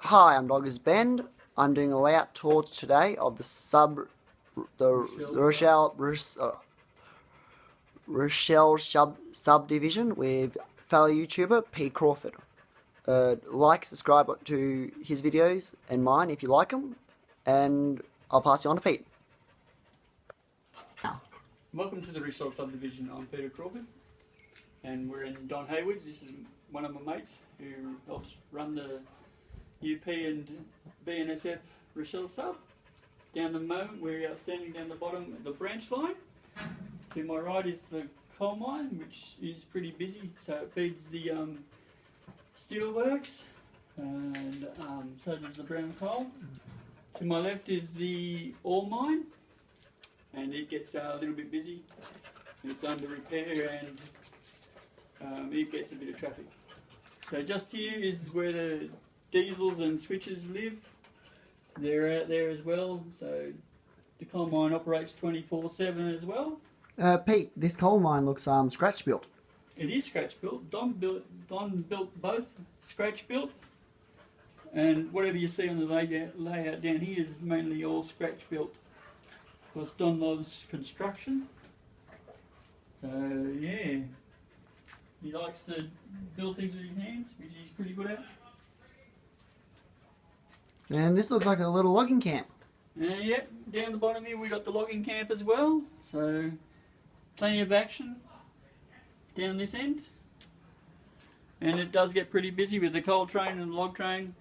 Hi, I'm Doggers Bend. I'm doing a layout tour today of Rochelle subdivision with fellow YouTuber P Crawford. Like, subscribe to his videos and mine if you like them, and I'll pass you on to Pete. Welcome to the Rochelle subdivision. I'm Peter Crawford, and we're in Don Hayward's. This is one of my mates who helps run the UP and BNSF Rochelle sub. Down the moment, we're standing down the bottom of the branch line. To my right is the coal mine, which is pretty busy, so it feeds the Steelworks, and so does the brown coal. To my left is the ore mine, and it gets a little bit busy. It's under repair, and it gets a bit of traffic. So just here is where the diesels and switches live. They're out there as well, so the coal mine operates 24/7 as well. Pete, this coal mine looks scratch built. It is scratch built. Don built both scratch built, and whatever you see on the layout down here is mainly all scratch built. Of course, Don loves construction, so yeah, he likes to build things with his hands, which he's pretty good at. And this looks like a little logging camp. Yep, down the bottom here we got the logging camp as well, so plenty of action down this end. And it does get pretty busy with the coal train and the log train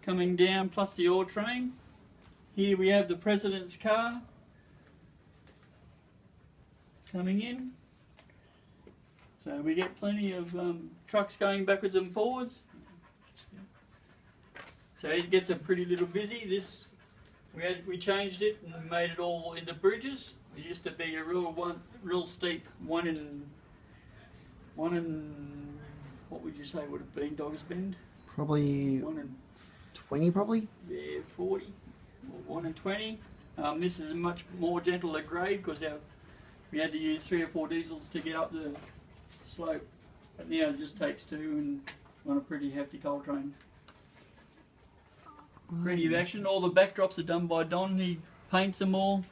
coming down, plus the ore train. Here we have the President's car coming in. So we get plenty of trucks going backwards and forwards. So it gets a pretty little busy. This we changed it and made it all into bridges. It used to be a real steep one in what would you say would have been Doggers Bend? Probably 1 in 20, probably. Yeah, 40 or 1 in 20. This is a much more gentler grade because we had to use 3 or 4 diesels to get up the slope. But now it just takes 2 and on a pretty hefty coal train. Plenty of action. All the backdrops are done by Don. He paints them all.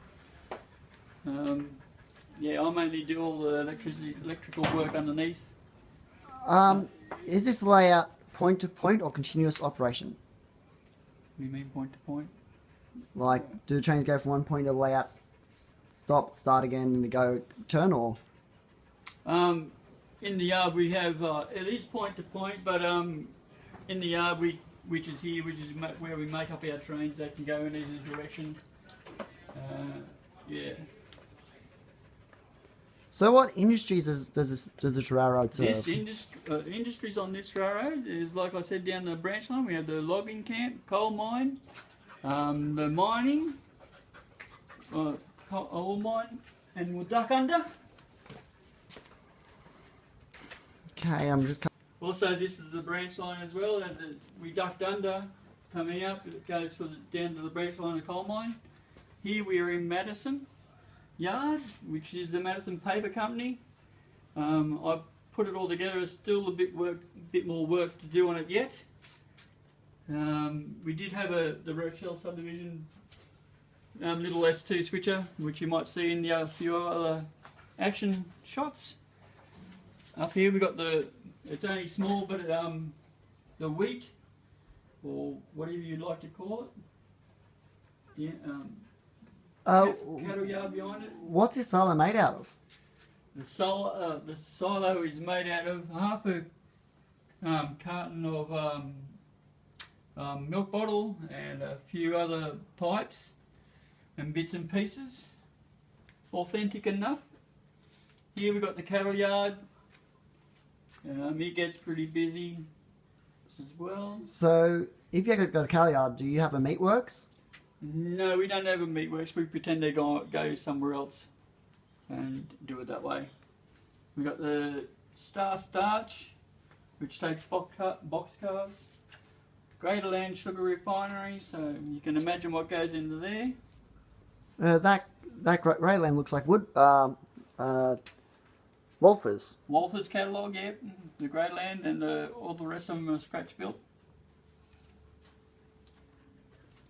Yeah, I mainly do all the electrical work underneath. Is this layout point to point or continuous operation? You mean point to point? Like, do the trains go from one point of the layout, stop, start again, and go turn, or? In the yard we have it is point to point, but in the yard which is here, which is where we make up our trains, that can go in either direction. Yeah. So what industries does this railroad serve? This industries on this railroad is, like I said, down the branch line. We have the logging camp, coal mine, the mining, ore mine, and we'll duck under. Okay, I'm just. Also, this is the branch line as well. We ducked under, coming up, it goes down to the branch line of the coal mine. Here we are in Madison Yard, which is the Madison Paper Company. I've put it all together. There's still a bit more work to do on it yet. We did have the Rochelle subdivision little S2 switcher, which you might see in the few other action shots. Up here we got it's only small, but the wheat, or whatever you'd like to call it. Yeah, cattle yard behind it. What's this silo made out of? The silo is made out of half a carton of milk bottle and a few other pipes and bits and pieces. Authentic enough. Here we've got the cattle yard. It gets pretty busy as well. So, if you've got a cattle yard, do you have a meatworks? No, we don't have a meatworks. We pretend they go somewhere else and do it that way. We got the Star Starch, which takes box cars. Greater Land Sugar Refinery, so you can imagine what goes into there. That Greyland looks like wood. Wolfers. Wolfers catalogue, yeah. The Greyland and all the rest of them are scratch built.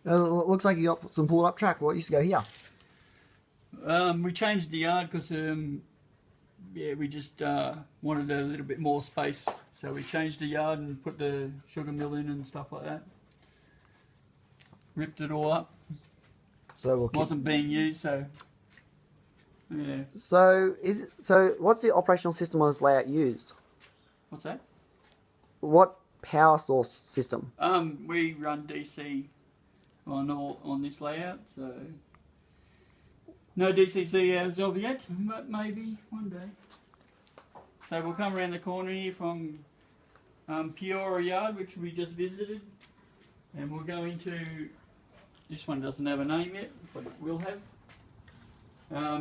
Looks like you got some pulled up track. What used to go here? We changed the yard because yeah, we just wanted a little bit more space, so we changed the yard and put the sugar mill in and stuff like that. Ripped it all up. So Wasn't being used, so yeah. So what's the operational system on this layout used? What's that? What power source system? We run DC on this layout, so no DCC as of yet, but maybe one day. So we'll come around the corner here from Peoria Yard, which we just visited, and we'll go into, this one doesn't have a name yet, but it will have.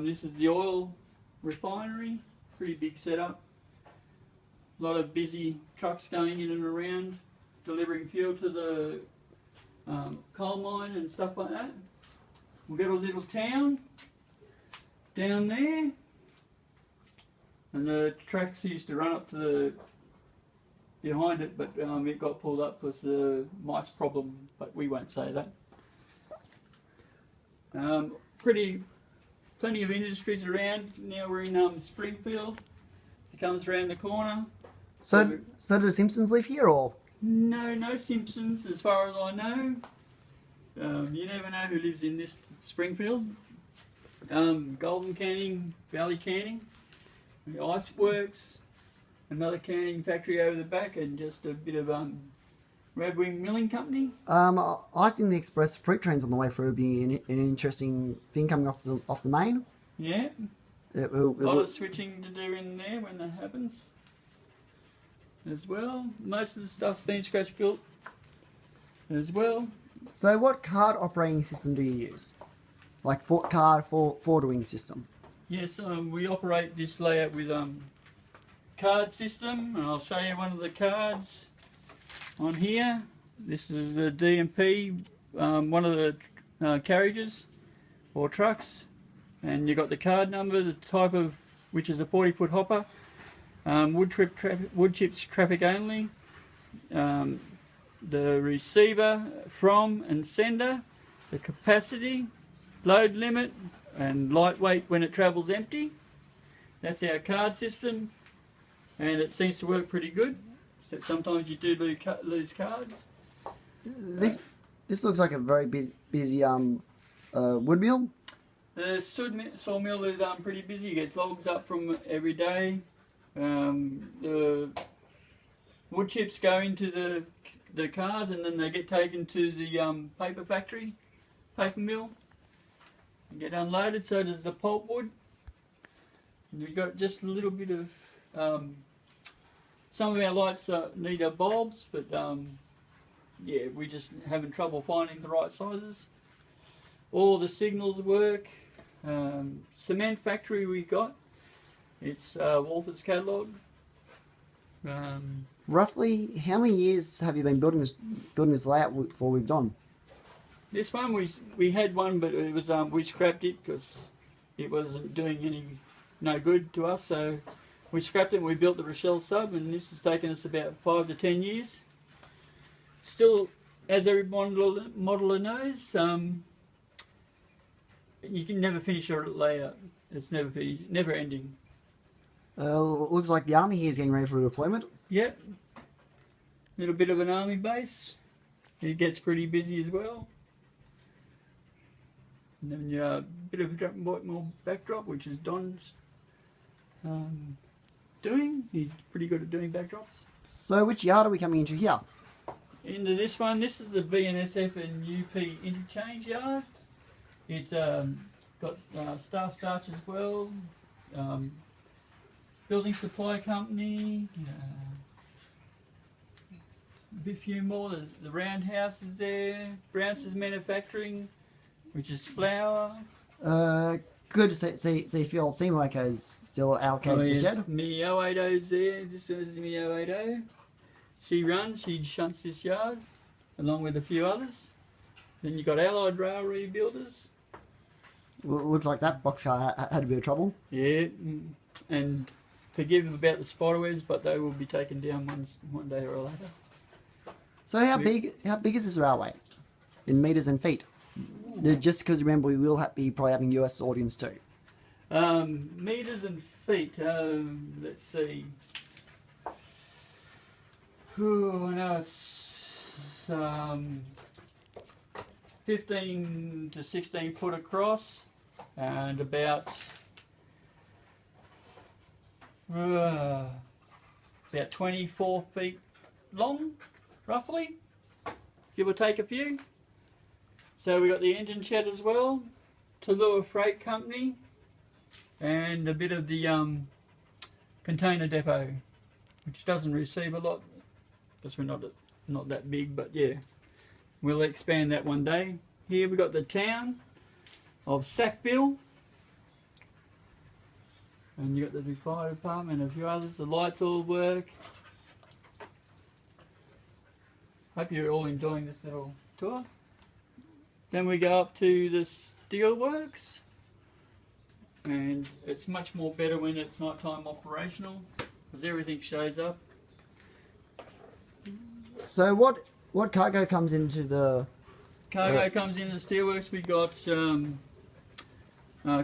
This is the oil refinery, pretty big setup. A lot of busy trucks going in and around, delivering fuel to the coal mine and stuff like that. We've got a little town down there, and the tracks used to run up to the behind it, but it got pulled up because the mice problem, but we won't say that. Plenty of industries around. Now we're in Springfield. It comes around the corner. So do the Simpsons live here, or? No Simpsons as far as I know. You never know who lives in this Springfield. Golden Canning, Valley Canning, the Iceworks, another canning factory over the back, and just a bit of Red Wing Milling Company. I seen the express fruit trains on the way through being an interesting thing coming off the main. Yeah. A lot of switching to do in there when that happens as well. Most of the stuff's been scratch built as well. So what card operating system do you use? Like forwarding system? Yes, we operate this layout with card system, and I'll show you one of the cards on here. This is the DMP, one of the carriages or trucks, and you got the card number, the type of, which is a 40-foot hopper, wood chips traffic only, the receiver from and sender, the capacity, load limit, and lightweight when it travels empty. That's our card system, and it seems to work pretty good. So sometimes you do lose cards. This looks like a very busy wood mill. The sawmill is pretty busy. It gets logs up from every day. The wood chips go into the cars, and then they get taken to the paper factory, paper mill, and get unloaded. So does the pulpwood. And we've got just a little bit of some of our lights need our bulbs, but yeah, we're just having trouble finding the right sizes. All the signals work. Cement factory we got. It's Walther's catalogue. Roughly, how many years have you been building this layout before we've done? This one we had one, but it was we scrapped it because it wasn't doing no good to us. So we scrapped it and we built the Rochelle sub, and this has taken us about 5 to 10 years. Still, as every modeler knows, you can never finish your layout. It's never ending. Looks like the army here is getting ready for deployment. Yep. Little bit of an army base. It gets pretty busy as well. And then a bit of a more backdrop, which is Don's doing. He's pretty good at doing backdrops. So which yard are we coming into here? Into this one. This is the BNSF and UP interchange yard. It's got Star Starch as well. Building supply company. A few more. There's the Roundhouse is there. Brown's Manufacturing, which is flour. Good to see if your old Steelworks is still allocated to the shed. Me 080's there. This is me 080. She shunts this yard, along with a few others. Then you've got Allied Rail Rebuilders. Well, looks like that boxcar had a bit of trouble. Yeah, and forgive them about the spiderwebs, but they will be taken down one day or later. So how big is this railway? in meters and feet? Just because remember we will be probably having US audience too. Meters and feet. Let's see. I know it's 15 to 16 foot across and about 24 feet long, roughly, give or take a few. So we got the engine shed as well, Tallulah Freight Company, and a bit of the container depot, which doesn't receive a lot because we're not that big, but yeah, we'll expand that one day. Here we got the town of Sackville, and you got the fire department and a few others. The lights all work. Hope you're all enjoying this little tour. Then we go up to the Steelworks, and it's much more better when it's nighttime operational because everything shows up. So what cargo comes into the... Cargo comes in the Steelworks. We got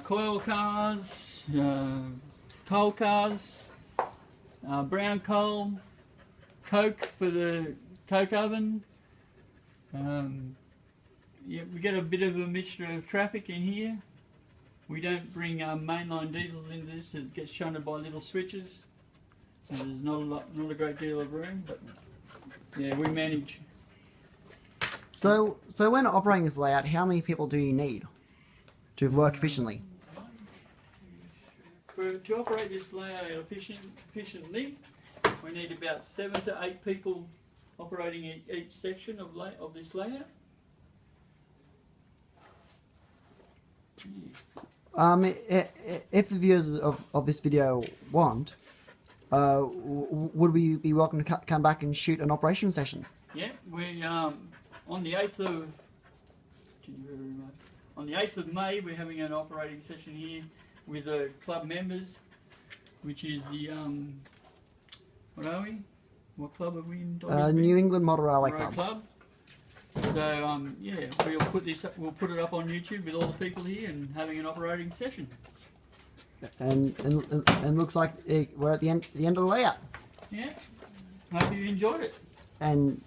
coil cars, coal cars, brown coal, coke for the coke oven. Yeah, we get a bit of a mixture of traffic in here. We don't bring mainline diesels into this. It gets shunted by little switches, and there's not a great deal of room. But yeah, we manage. So when operating this layout, how many people do you need to work efficiently? To operate this layout efficiently, we need about 7 to 8 people operating each section of this layout. If the viewers of this video want, would we be welcome to come back and shoot an operation session? Yeah, we on the 8th of May we're having an operating session here with the club members, which is the what are we? What club are we in? New England Model Railway Club. So yeah, we'll put it up on YouTube with all the people here and having an operating session. And looks like we're at the end of the layout. Yeah, hope you enjoyed it. And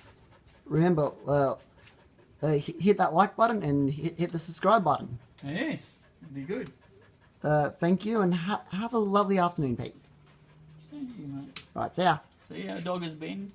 remember, hit that like button and hit the subscribe button. Yes, it'd be good. Thank you, and have a lovely afternoon, Pete. Thank you, mate. Right, see ya. See how dog has been.